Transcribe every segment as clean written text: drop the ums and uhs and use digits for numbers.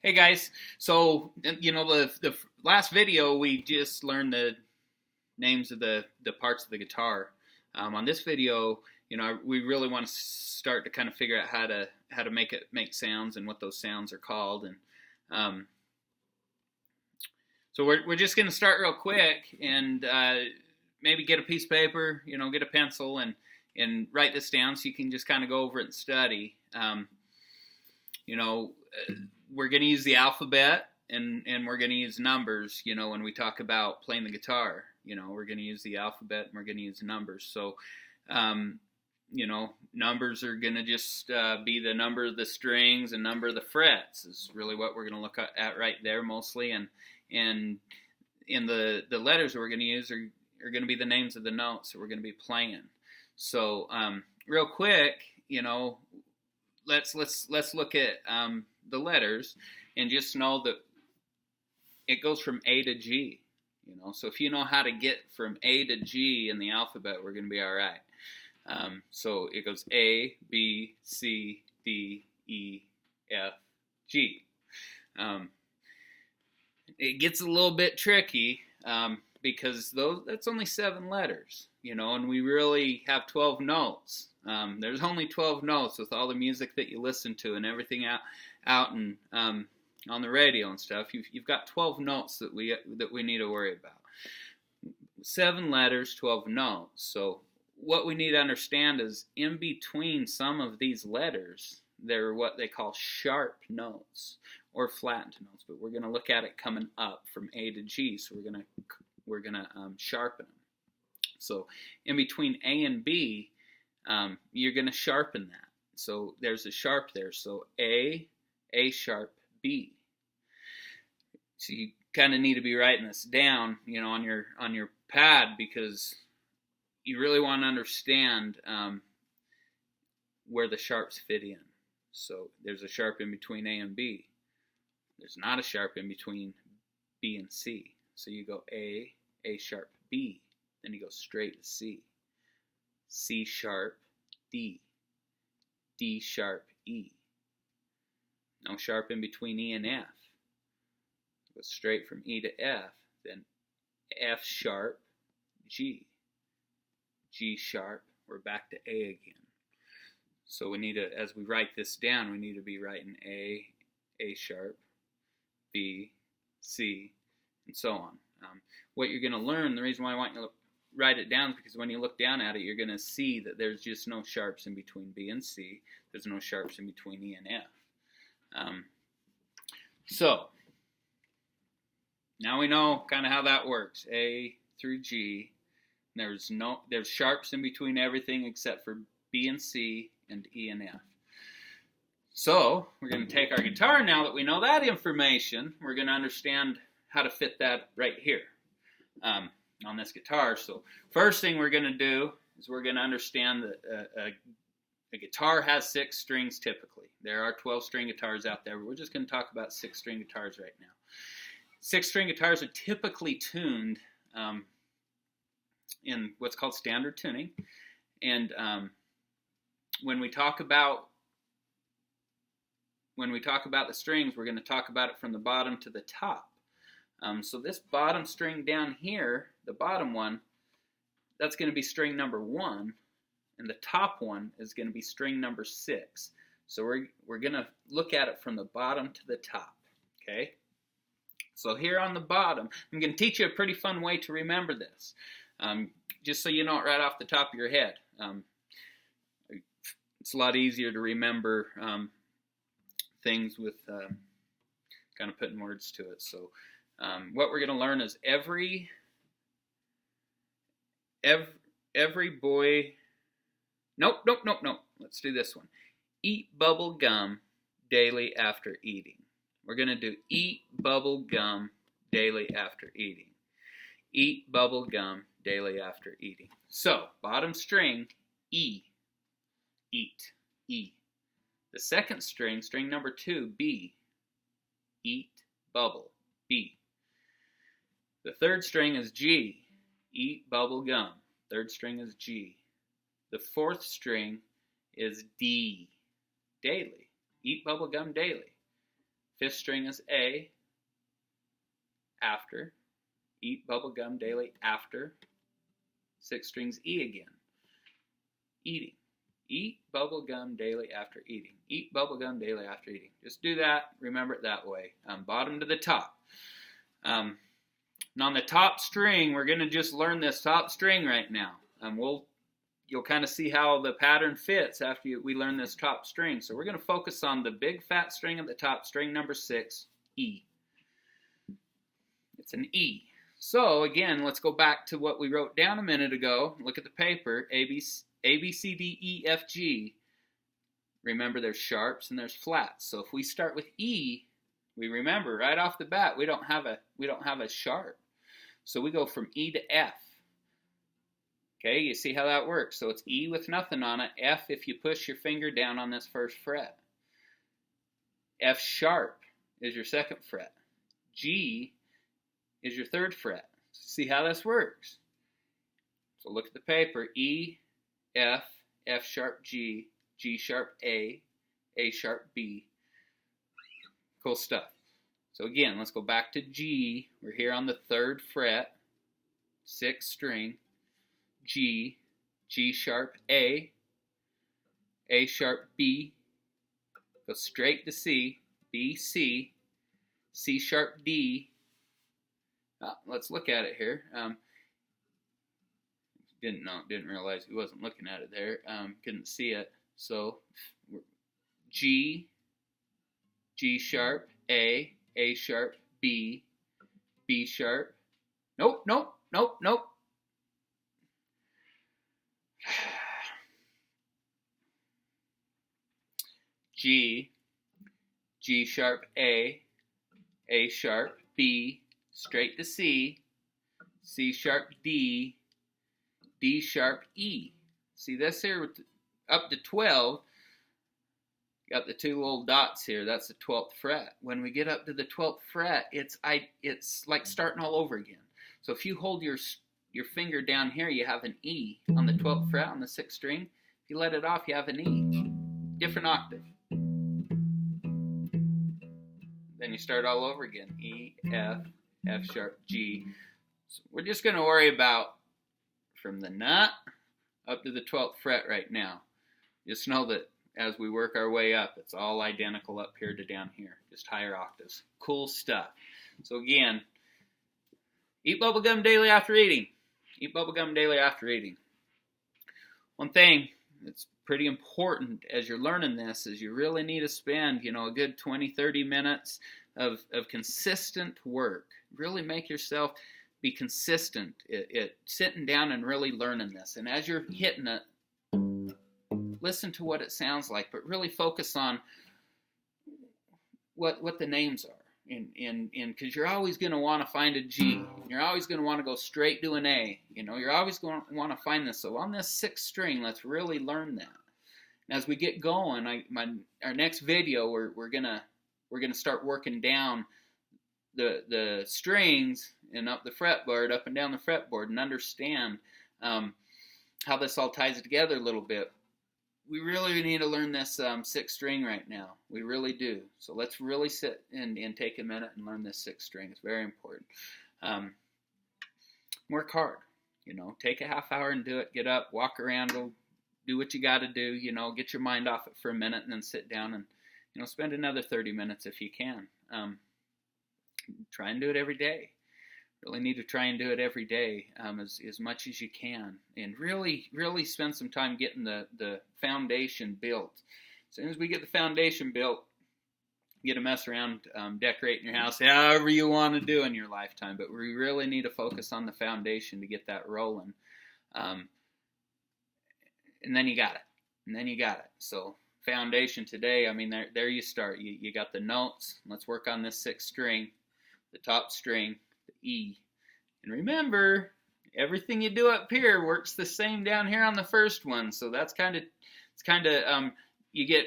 Hey guys, so the last video we just learned the names of the parts of the guitar. On this video, we really want to start to kind of figure out how to make sounds and what those sounds are called, and um, so we're just going to start real quick and maybe get a piece of paper, get a pencil and write this down so you can just kind of go over it and study. You know, we're going to use the alphabet and we're going to use numbers, when we talk about playing the guitar. We're going to use the alphabet and we're going to use numbers. So, numbers are going to just be the number of the strings and number of the frets is really what we're going to look at right there mostly. And in the letters that we're going to use are going to be the names of the notes that we're going to be playing. So, real quick, let's look at the letters and just know that it goes from A to G. So if you know how to get from A to G in the alphabet, we're going to be all right. So it goes A, B, C, D, E, F, G. It gets a little bit tricky because that's only 7 letters, and we really have 12 notes. There's only 12 notes with all the music that you listen to and everything out and on the radio and stuff. You've got 12 notes that we need to worry about. 7 letters, 12 notes. So what we need to understand is in between some of these letters, they're what they call sharp notes or flattened notes. But we're going to look at it coming up from A to G. So we're gonna sharpen them. So in between A and B, you're going to sharpen that. So there's a sharp there. So A sharp, B. So you kind of need to be writing this down, on your pad, because you really want to understand where the sharps fit in. So there's a sharp in between A and B. There's not a sharp in between B and C. So you go A sharp, B. Then you go straight to C. C sharp, D. D sharp, E. No sharp in between E and F. Go straight from E to F. Then F sharp, G. G sharp. We're back to A again. So we need to, as we write this down, we need to be writing A sharp, B, C, and so on. What you're going to learn, the reason why I want you to write it down is because when you look down at it, you're going to see that there's just no sharps in between B and C. There's no sharps in between E and F. So now we know kind of how that works. A through G. There's sharps in between everything except for B and C and E and F. So we're going to take our guitar now that we know that information. We're going to understand how to fit that right here on this guitar. So first thing we're going to do is we're going to understand that a guitar has 6 strings typically. There are 12-string guitars out there, but we're just going to talk about 6-string guitars right now. 6-string guitars are typically tuned in what's called standard tuning. And when we talk about the strings, we're going to talk about it from the bottom to the top. So this bottom string down here, the bottom one, that's going to be string number 1, and the top one is going to be string number 6. So we're going to look at it from the bottom to the top. Okay. So here on the bottom, I'm going to teach you a pretty fun way to remember this, just so you know it right off the top of your head. It's a lot easier to remember things with kind of putting words to it. So what we're going to learn is every boy. Nope. Let's do this one. Eat bubble gum daily after eating. We're going to do eat bubble gum daily after eating. Eat bubble gum daily after eating. So bottom string, E. Eat. E. The second string, string number 2, B. Eat bubble. B. The third string is G. Eat bubble gum. Third string is G. The fourth string is D. Daily. Eat bubble gum daily. Fifth string is A, after. Eat bubble gum daily, after. Sixth string's E again, eating. Eat bubble gum daily after eating. Eat bubble gum daily after eating. Just do that. Remember it that way. Bottom to the top. And on the top string, we're going to just learn this top string right now. You'll kind of see how the pattern fits after we learn this top string. So we're going to focus on the big fat string at the top, string number 6, E. It's an E. So again, let's go back to what we wrote down a minute ago. Look at the paper. A, B, C, D, E, F, G. Remember, there's sharps and there's flats. So if we start with E, we remember right off the bat we don't have a sharp. So we go from E to F. Okay, you see how that works. So it's E with nothing on it. F if you push your finger down on this first fret. F sharp is your second fret. G is your third fret. See how this works? So look at the paper. E, F, F sharp G, G sharp A sharp B. Cool stuff. So again, let's go back to G. We're here on the 3rd fret, 6th string. G, G sharp A sharp B. Go straight to C, B, C, C sharp D. Let's look at it here. Didn't realize he wasn't looking at it there. Couldn't see it. So G, G sharp, A sharp, B sharp. Nope. G, G sharp, A sharp, B, straight to C, C sharp, D sharp, E. See this here with up to 12, got the 2 little dots here, that's the 12th fret. When we get up to the 12th fret, it's like starting all over again. So if you hold your finger down here, you have an E on the 12th fret on the 6th string. If you let it off, you have an E. Different octave. Then you start all over again. E, F, F sharp, G. So we're just going to worry about from the nut up to the 12th fret right now. Just know that as we work our way up, it's all identical up here to down here. Just higher octaves. Cool stuff. So again, eat bubblegum daily after eating. Eat bubblegum daily after eating. One thing that's pretty important as you're learning this is you really need to spend, a good 20-30 minutes of consistent work. Really make yourself be consistent at sitting down and really learning this. And as you're hitting it, listen to what it sounds like, but really focus on what the names are. And because you're always going to want to find a G, and you're always going to want to go straight to an A. You're always going to want to find this. So on this 6th string, let's really learn that. And as we get going, our next video, we're gonna start working down the strings and up the fretboard, up and down the fretboard, and understand how this all ties together a little bit. We really need to learn this 6th string right now. We really do. So let's really sit and take a minute and learn this 6th string. It's very important. Work hard. Take a half hour and do it. Get up, walk around, go do what you got to do. Get your mind off it for a minute and then sit down and spend another 30 minutes if you can. Try and do it every day. Really need to try and do it every day as much as you can, and really spend some time getting the foundation built. As soon as we get the foundation built, get to mess around decorating your house however you want to do in your lifetime, but we really need to focus on the foundation to get that rolling, and then you got it. So foundation today, there you start. You got the notes. Let's work on this 6th string, the top string, the E. And remember, everything you do up here works the same down here on the first one. So that's you get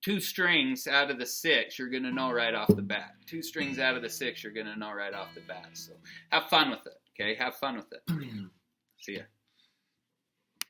2 strings out of the 6, you're going to know right off the bat. 2 strings out of the 6, you're going to know right off the bat. So have fun with it, okay? Have fun with it. See ya.